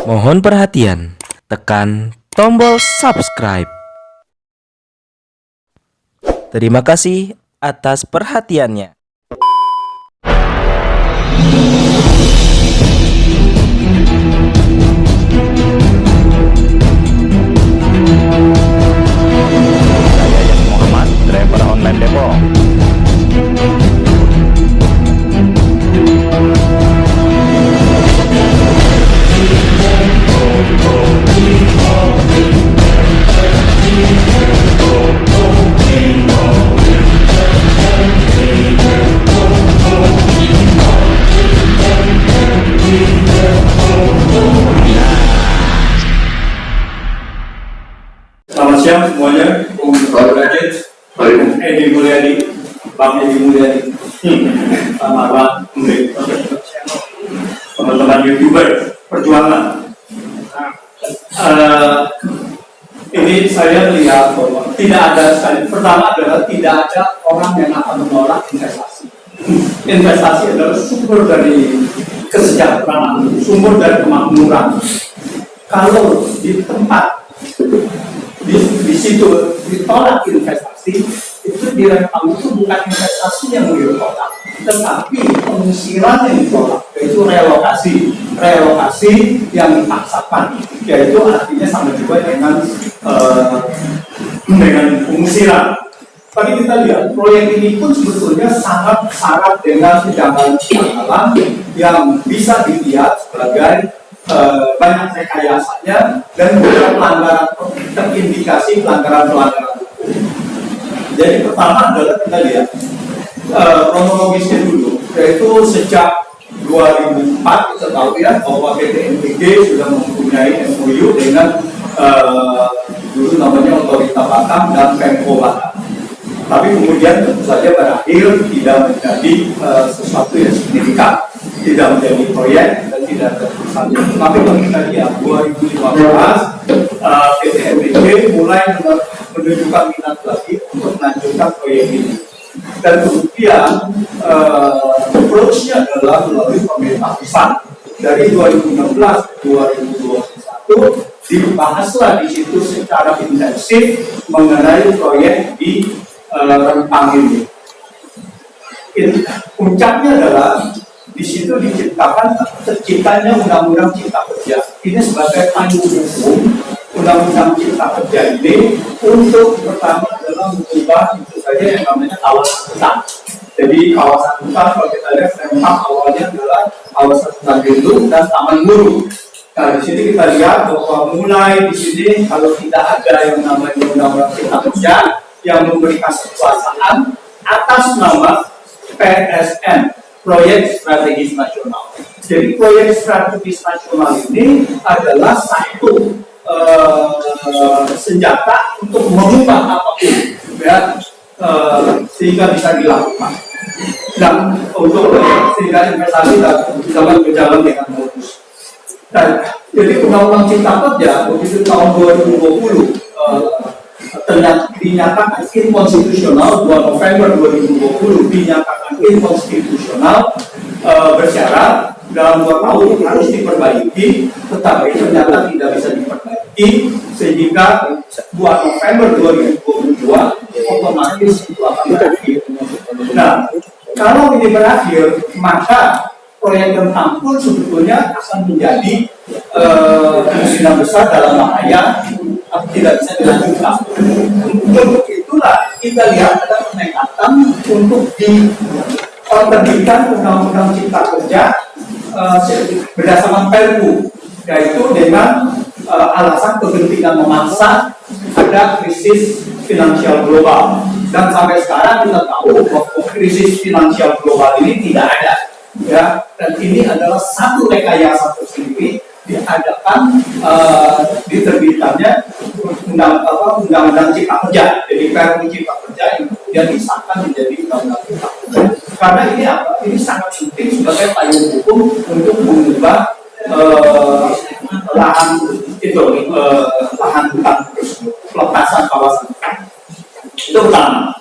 Mohon perhatian, tekan tombol subscribe. Terima kasih atas perhatiannya. Saya Yasir Muhammad, driver online Depok. Selamat siang semuanya, Bapak Radit, Edi Mulyadi, Bang Edi Mulyadi, sama Bang Mbe, teman-teman YouTuber perjuangan. Ini saya lihat bahwa tidak ada sekali. Pertama adalah tidak ada orang yang akan menolak investasi. Investasi adalah sumber dari kesejahteraan, sumber dari kemakmuran. Kalau di tempat di situ ditolak investasi, itu direkam itu bukan investasi yang ditolak, tetapi pengusiran yang ditolak, yaitu relokasi yang dipaksakan, yaitu artinya sama juga dengan pengusiran. Tadi kita lihat proyek ini pun sebetulnya sangat syarat dengan kejanggalan yang bisa dilihat sebagai banyak rekayasanya dan juga pelanggaran, terindikasi pelanggaran hukum. Jadi pertama adalah kita lihat kronologisnya dulu, yaitu sejak 2004 kita tahu ya bahwa PT NTG sudah mempunyai MOU dengan dulu namanya Otorita Batam dan Pemko Batam. Tapi kemudian tentu saja berakhir tidak menjadi sesuatu yang signifikan, tidak menjadi proyek dan tidak terlaksana. Tapi kalau kita lihat 2015 PT NTG mulai menunjukkan minat lagi untuk melanjutkan proyek ini. Dan kemudian approach-nya adalah melalui pemerintah pusat dari 2016 ke 2021 dibahaslah di situ secara intensif mengenai proyek di Rempang ini. Puncaknya adalah di situ terciptanya Undang-Undang Cipta Kerja. Ini sebagai payung hukum Undang-Undang Cipta Kerja ini untuk pertama adalah mengubah itu saja yang namanya kawasan hutan. Jadi kawasan hutan kalau kita lihat Rempang awalnya adalah kawasan hutan lindung dan taman guru. Nah di sini kita lihat bahwa mulai di sini kalau tidak ada yang namanya Undang-Undang Cipta Kerja yang memberikan kekuasaan atas nama PSN, Proyek Strategis Nasional. Jadi proyek strategis nasional ini adalah satu senjata untuk mengubah apapun, ya, sehingga bisa dilakukan. Dan untuk sehingga investasi bisa berjalan dengan mulus. Dan jadi Undang-Undang Cipta Kerja begitu tahun 2020 ternyata dinyatakan inkonstitusional, 2 November 2020 dinyatakan inkonstitusional, bersyarat dalam 2 tahun harus diperbaiki, tetapi ternyata tidak bisa diperbaiki sehingga 2 November 2022 otomatis itu akan berakhir. Nah, kalau ini berakhir, maka proyek Rempang pun sebetulnya akan menjadi kemungkinan besar dalam bahaya tidak bisa dilanjutkan. Untuk itulah kita lihat ada penekatan untuk diterbitkan Undang-Undang Cipta Kerja berdasarkan Perpu, yaitu dengan alasan kegentingan memaksa ada krisis finansial global. Dan sampai sekarang kita tahu bahwa krisis finansial global ini tidak ada, ya. Dan ini adalah satu rekayasa tersendiri diadakan diterbitannya Undang-Undang Cipta Kerja, jadi Perpu Cipta Kerja yang kemudian disahkan menjadi Undang-Undang Cipta Kerja. Karena ini apa? Ini sangat penting sebagai payung hukum untuk mengubah lahan hutan tersebut, pelepasan kawasan hutan. Itu pertama.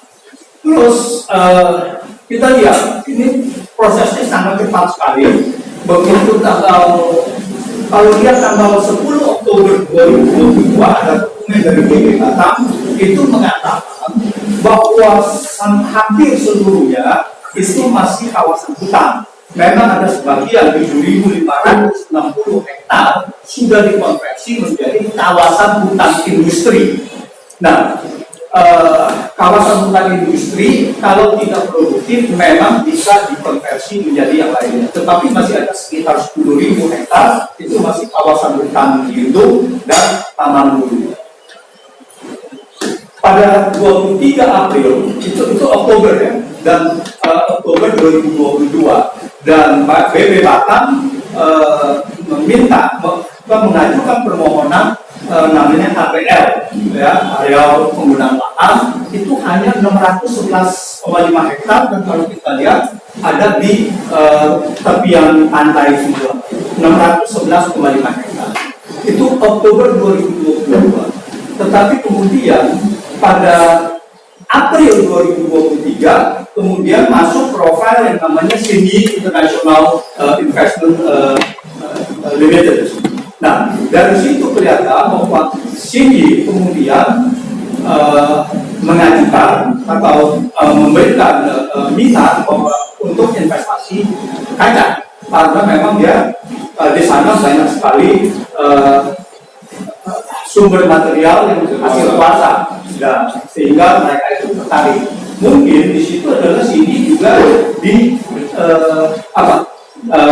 Terus kita lihat ini prosesnya sangat cepat sekali. Begitu tanggal kalau lihat tanggal 10 Oktober 2022 ada dokumen dari BP Batam itu mengatakan bahwa hampir seluruhnya itu masih kawasan hutan. Memang ada sebagian 7.560 hektar sudah dikonversi menjadi kawasan hutan industri. Nah, kawasan hutan industri kalau tidak produktif memang bisa dikonversi menjadi yang lainnya. Tetapi masih ada sekitar 10.000 hektar itu masih kawasan hutan lindung dan taman hulu. Pada 23 April itu Oktober ya, dan Oktober 2022 dan BP Batam mengajukan permohonan namanya APL ya, area penggunaan lahan itu hanya 611,5 hektar, dan kalau kita lihat ada di tepian pantai semua 611,5 hektar itu Oktober 2022. Tetapi kemudian pada April 2023 kemudian masuk profil yang namanya Cindy International Investment Limited. Nah, dari situ kelihatan bahwa Cindy kemudian mengajukan atau memberikan minat untuk investasi kaca, karena memang dia di sana banyak sekali sumber material yang hasil kuasa, dan sehingga mereka itu tertarik. Mungkin di situ adalah sini juga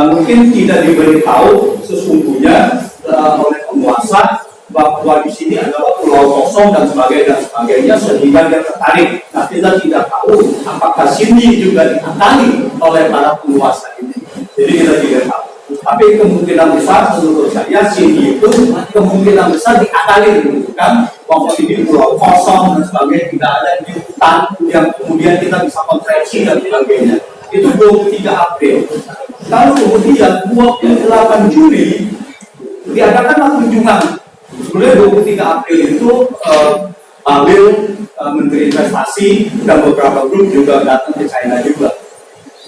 mungkin tidak diberitahu sesungguhnya oleh penguasa bahwa di sini adalah pulau kosong dan sebagainya sehingga dia tertarik. Nah, kita tidak tahu apakah sini juga diakali oleh para penguasa ini. Jadi kita tidak tahu. Tapi kemungkinan besar menurut saya sini itu kemungkinan besar diakali kan, bahwa ini pulau kosong dan sebagainya, tidak ada di hutan yang kemudian kita bisa konversi dan sebagainya. Itu 23 April. Lalu kemudian 28 Juli diadakanlah kunjungan. Sebenarnya 23 April itu ambil Menteri Investasi dan beberapa grup juga datang ke China juga.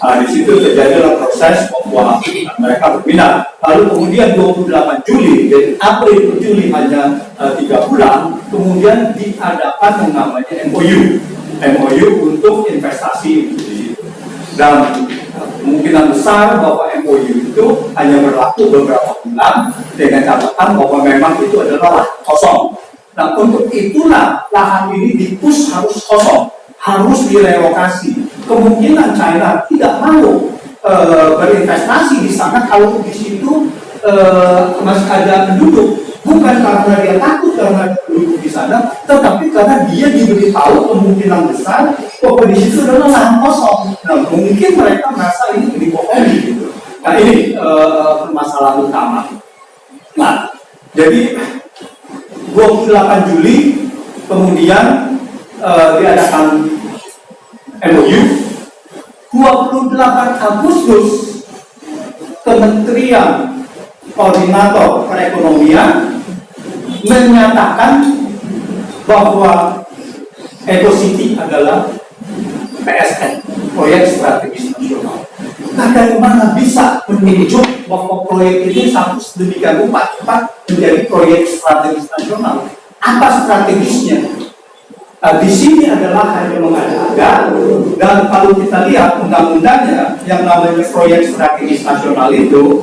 Di situ terjadilah proses bahwa mereka berminat. Lalu kemudian 28 Juli, dari April ke Juli hanya 3 bulan, kemudian diadakan yang namanya MOU untuk investasi di situ. Dan kemungkinan besar bahwa MOU itu hanya berlaku beberapa bulan dengan catatan bahwa memang itu adalah lahan kosong. Nah, untuk itulah lahan ini dipus harus kosong, harus direlokasi. Kemungkinan China tidak mau berinvestasi di sana kalau di situ masih ada penduduk, bukan karena dia takut karena ada penduduk di sana, tetapi karena dia diberitahu kemungkinan besar bahwa di situ adalah lahan kosong. Nah, mungkin mereka merasa ini dibohongi gitu. Nah, ini permasalahan utama. Nah, jadi 28 Juli kemudian diadakan MOU. 28 Agustus Kementerian Koordinator Perekonomian menyatakan bahwa Eco City adalah PSN, proyek strategis nasional. Nah, dari mana bisa menunjuk bahwa proyek ini harus sedemikian rupa cepat menjadi proyek strategis nasional? Apa strategisnya? Nah, di sini adalah hanya mengada-ada, dan kalau kita lihat undang-undangnya yang namanya proyek strategis nasional itu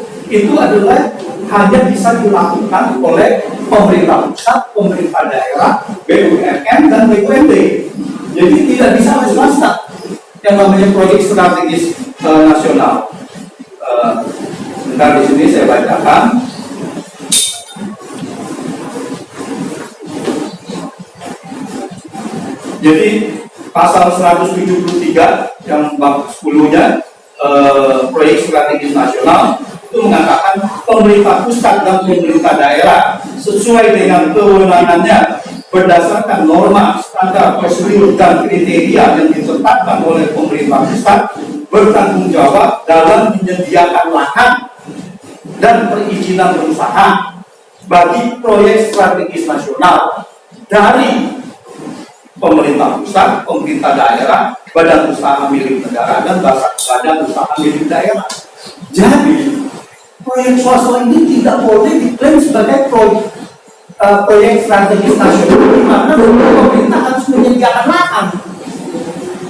adalah hanya bisa dilakukan oleh pemerintah pusat, pemerintah daerah, BUMN dan BUMD. Jadi tidak bisa oleh swasta yang namanya proyek strategis nasional. Bentar, di sini saya bacakan. Jadi pasal 173 yang bab 10-nya proyek strategis nasional itu mengatakan pemerintah pusat dan pemerintah daerah sesuai dengan kewenangannya berdasarkan norma, standar, prosedur dan kriteria yang ditetapkan oleh pemerintah pusat bertanggung jawab dalam menyediakan lahan dan perizinan berusaha bagi proyek strategis nasional dari pemerintah pusat, pemerintah daerah, badan usaha milik negara, dan badan usaha milik daerah. Jadi, proyek swasta ini tidak boleh diklaim sebagai proyek strategis nasional, di mana pemerintah harus menyediakan lahan.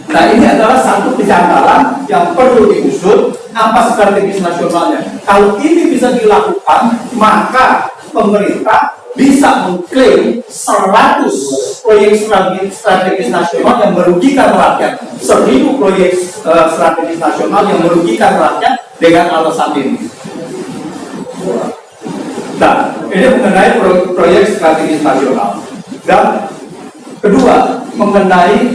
Nah, ini adalah satu kejanggalan yang perlu diusut, apa strategis nasionalnya. Kalau ini bisa dilakukan, maka pemerintah bisa mengklaim 100 proyek strategis nasional yang merugikan rakyat, 1000 proyek strategis nasional yang merugikan rakyat dengan alasan ini. Nah, ini mengenai proyek strategis nasional. Dan kedua, mengenai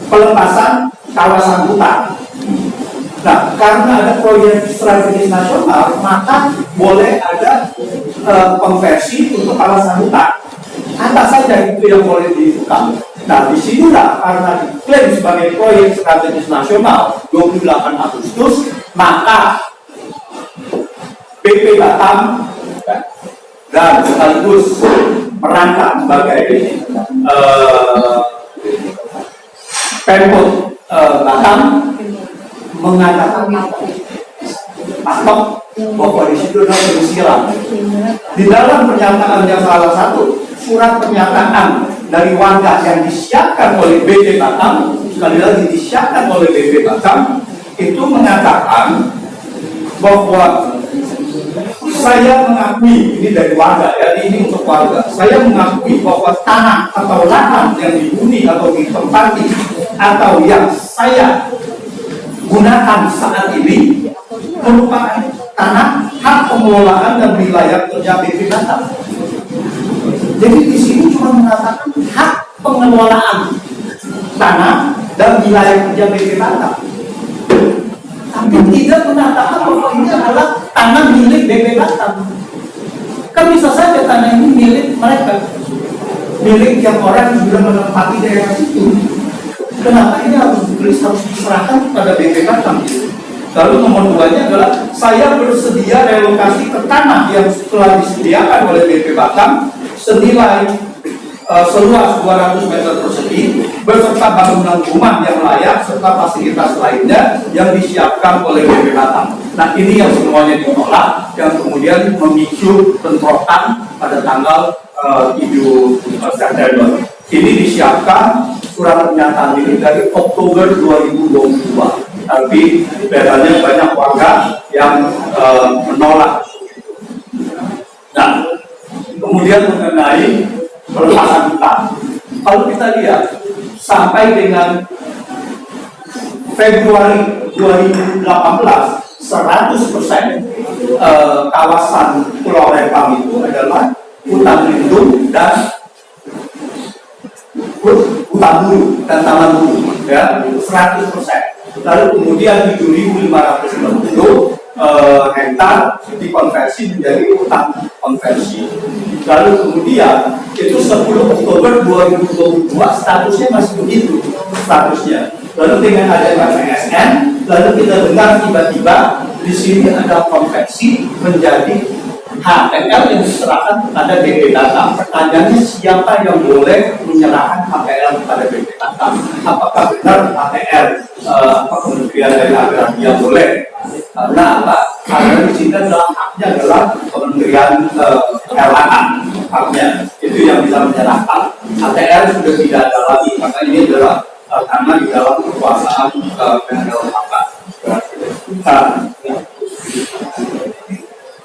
pelepasan kawasan hutan. Nah, karena ada proyek strategis nasional, maka boleh ada konversi untuk kawasan hutan. Apa saja itu yang boleh dilakukan. Nah, disinilah karena diklaim sebagai proyek strategis nasional 28 Agustus, maka BP Batam dan sekaligus merangkap sebagai Pemkot Batam mengatakan patok bahwa di situ adalah penyisiran. Di dalam pernyataan yang salah satu surat pernyataan dari warga yang disiapkan oleh BP Batam, sekali lagi disiapkan oleh BP Batam, itu mengatakan bahwa saya mengakui, ini dari warga, jadi ini untuk warga, saya mengakui bahwa tanah atau lahan yang dihuni atau ditempati atau yang saya gunakan saat ini merupakan tanah hak pengelolaan dan wilayah kerja BP Batam. Jadi di sini cuma mengatakan hak pengelolaan tanah dan wilayah kerja BP Batam, tapi tidak mengatakan bahwa ini adalah tanah milik BP Batam. Kan bisa saja tanah ini milik mereka, milik yang orang sudah menempati daerah situ. Kenapa ini harus diserahkan kepada BP Batam? Lalu nomor 2-nya adalah saya bersedia relokasi ke tanah yang telah disediakan oleh BP Batam senilai seluas 200 meter persegi beserta bangunan rumah yang layak serta fasilitas lainnya yang disiapkan oleh BP Batam. Nah, ini yang semuanya ditolak, yang kemudian memicu bentrokan pada tanggal 7 September. Ini disiapkan surat pernyataan ini dari Oktober 2022, tapi biasanya banyak warga yang menolak. Nah, kemudian mengenai pelepasan hutan, kalau kita lihat sampai dengan Februari 2018, 100% kawasan Pulau Rempang itu adalah hutan lindung dan hutan bulu dan taman bulu, ya, 100%. Lalu kemudian di 7.590 hektar dikonversi menjadi hutan konversi. Lalu kemudian itu 10 Oktober 2022 statusnya masih begitu statusnya. Lalu dengan adanya PSN, lalu kita dengar tiba-tiba di sini ada konversi menjadi HPL yang diserahkan kepada BP Batam. Pertanyaannya, siapa yang boleh menyerahkan HPL kepada BP Batam? Apakah benar HPL Kementerian dari Agraria yang boleh? Karena apa? Karena di sini adalah haknya adalah Kementerian LHA, haknya itu yang bisa menyerahkan. HPL sudah tidak ada lagi, maka ini adalah karena di dalam kekuasaan PLHK.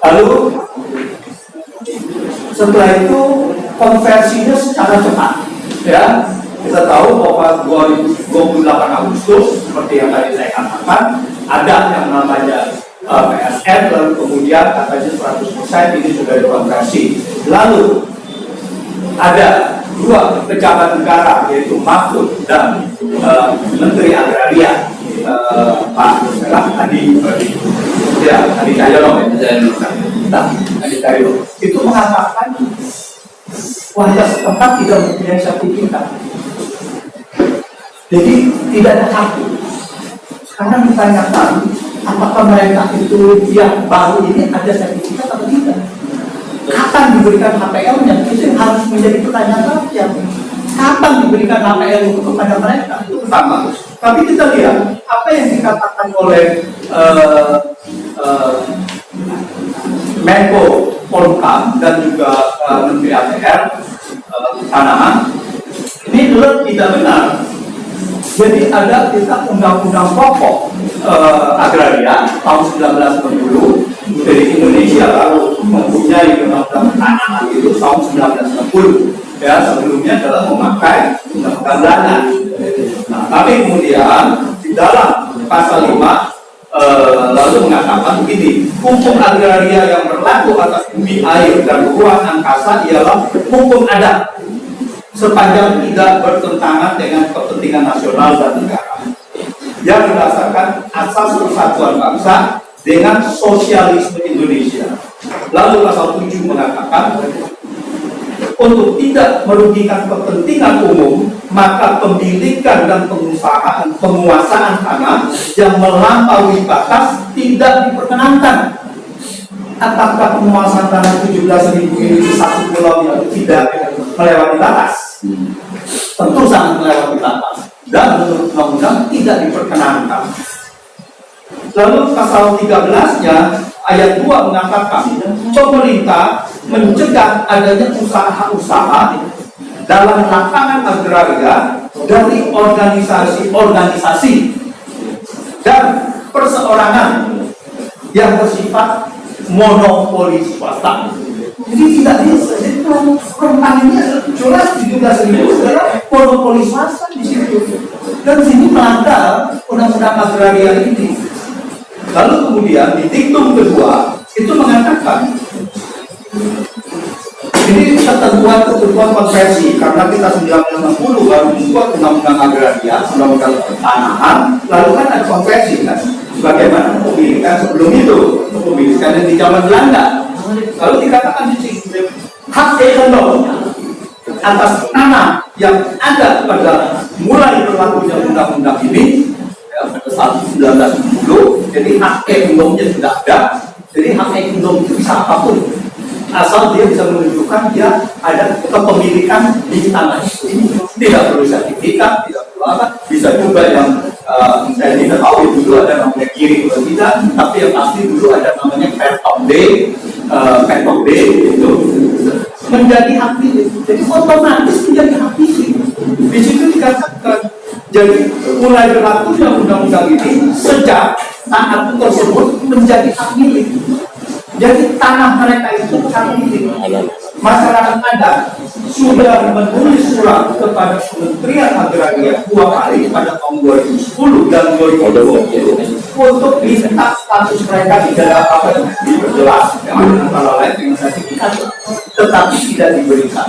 Lalu setelah itu konversinya secara cepat, ya. Kita tahu bahwa 28 Agustus seperti yang tadi saya katakan ada yang namanya PSN, lalu kemudian katanya 100% ini sudah dikonversi. Lalu ada dua pejabat negara yaitu Mahfud dan Menteri Agraria Pak Adi Cahyono, Adi Cahyono itu mengatakan warga setempat tidak mempunyai sertifikat, jadi tidak ada kartu. Sekarang ditanyakan apakah mereka itu yang baru ini ada sertifikat atau tidak? Kapan diberikan HPL-nya? Itu yang harus menjadi pertanyaan rakyat. Kapan diberikan HPL itu kepada mereka? Itu pertama. Tapi kita lihat apa yang dikatakan oleh eh, eh, Menko Polhukam dan juga Menteri ATR Tanaman ini tidak benar. Jadi ada kita undang-undang pokok agraria tahun 1960 dari Indonesia lalu mempunyai undang-undang tanaman itu tahun 1960. Ya, sebelumnya adalah memakai undang-undang Belanda. Nah, tapi kemudian di dalam pasal 5 lalu mengatakan begini, hukum agraria yang berlaku atas bumi, air, dan ruang angkasa ialah hukum adat sepanjang tidak bertentangan dengan kepentingan nasional dan negara yang berdasarkan asas persatuan bangsa dengan sosialisme Indonesia. Lalu pasal 7 mengatakan untuk tidak merugikan kepentingan umum, maka pemilikan dan penguasaan tanah yang melampaui batas tidak diperkenankan. Apakah penguasaan tanah 17.000 ini di satu pulau yang tidak melewati batas? Tentu sangat melewati batas dan menurut undang-undang tidak diperkenankan. Lalu pasal 13-nya ayat 2 mengatakan pemerintah mencegah adanya usaha-usaha dalam lapangan agraria dari organisasi-organisasi dan perseorangan yang bersifat monopoli swasta. Jadi tidak bisa. Jadi rentang ini jelas 17.000 adalah monopoli swasta di situ. Dan sini melanggar undang-undang agraria ini. Lalu kemudian di diktum kedua itu mengatakan ini ketentuan konvensi karena kita 1960 baru membuat undang-undang agraria, undang-undang pertanahan, lalu kan ada konvensi kan, bagaimana pemilikan sebelum itu, pemilikan yang di zaman Belanda. Lalu dikatakan di sini hak ekonomi atas tanah yang ada pada mulai berlakunya undang-undang ini pada saat 1970, jadi hak ekonominya tidak ada. Jadi hak ekonomi itu bisa apapun, asal dia bisa menunjukkan dia ada kepemilikan di tanah itu. Tidak perlu sertifikat, tidak perlu apa. Bisa juga yang saya tidak tahu dulu ada namanya kiri atau tidak, tapi yang pasti dulu ada namanya petok D itu menjadi hak milik. Jadi otomatis menjadi hak milik. Di situ dikatakan. Jadi mulai berlakunya undang-undang ini sejak saat tersebut menjadi hak milik. Jadi tanah mereka itu hak milik. Masyarakat adat sudah menulis surat kepada Kementerian Agraria 2 kali pada tahun 2010 dan 2020 untuk minta status mereka tidak apa diperjelas antara lain dengan sertifikat, tetapi tidak diberikan.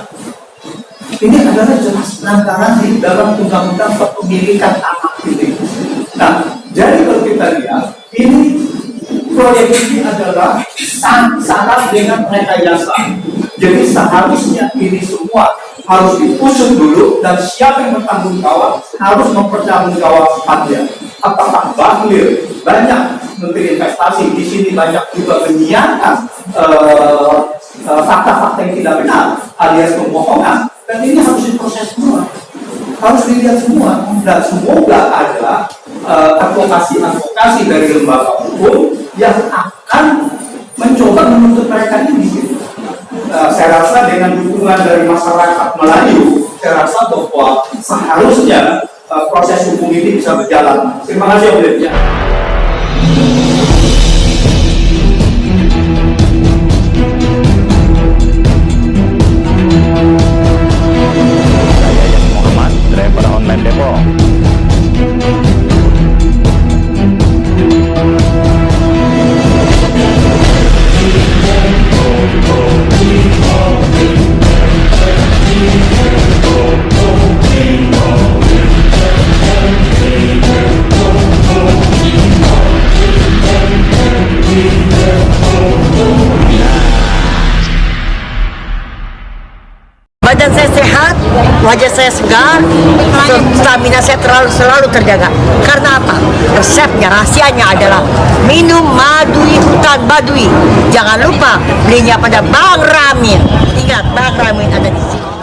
Ini adalah jelas pelanggaran di dalam undang-undang kepemilikan tanah ini. Nah, jadi kalau kita lihat ini proyek ini adalah salah dengan rekayasa. Jadi seharusnya ini semua harus diusut dulu dan siapa yang bertanggung jawab harus mempertanggungjawabkannya. Apakah Bahlil banyak menteri investasi di sini banyak juga menyiarkan fakta-fakta yang tidak benar alias pembohongan, dan ini harus diproses semua, harus dilihat semua. Dan semoga ada advokasi dari lembaga hukum yang akan mencoba menuntut mereka ini. Saya rasa dengan dukungan dari masyarakat Melayu, saya rasa bahwa seharusnya proses hukum ini bisa berjalan. Terima kasih, Om Deddy. Saya Yas Muhammad, driver online Depok. Badan saya sehat, wajah saya segar, stamina saya selalu terjaga. Karena apa? Resepnya, rahasianya adalah minum Madui Hutan Baduy. Jangan lupa belinya pada Bang Ramin. Ingat, Bang Ramin ada di sini.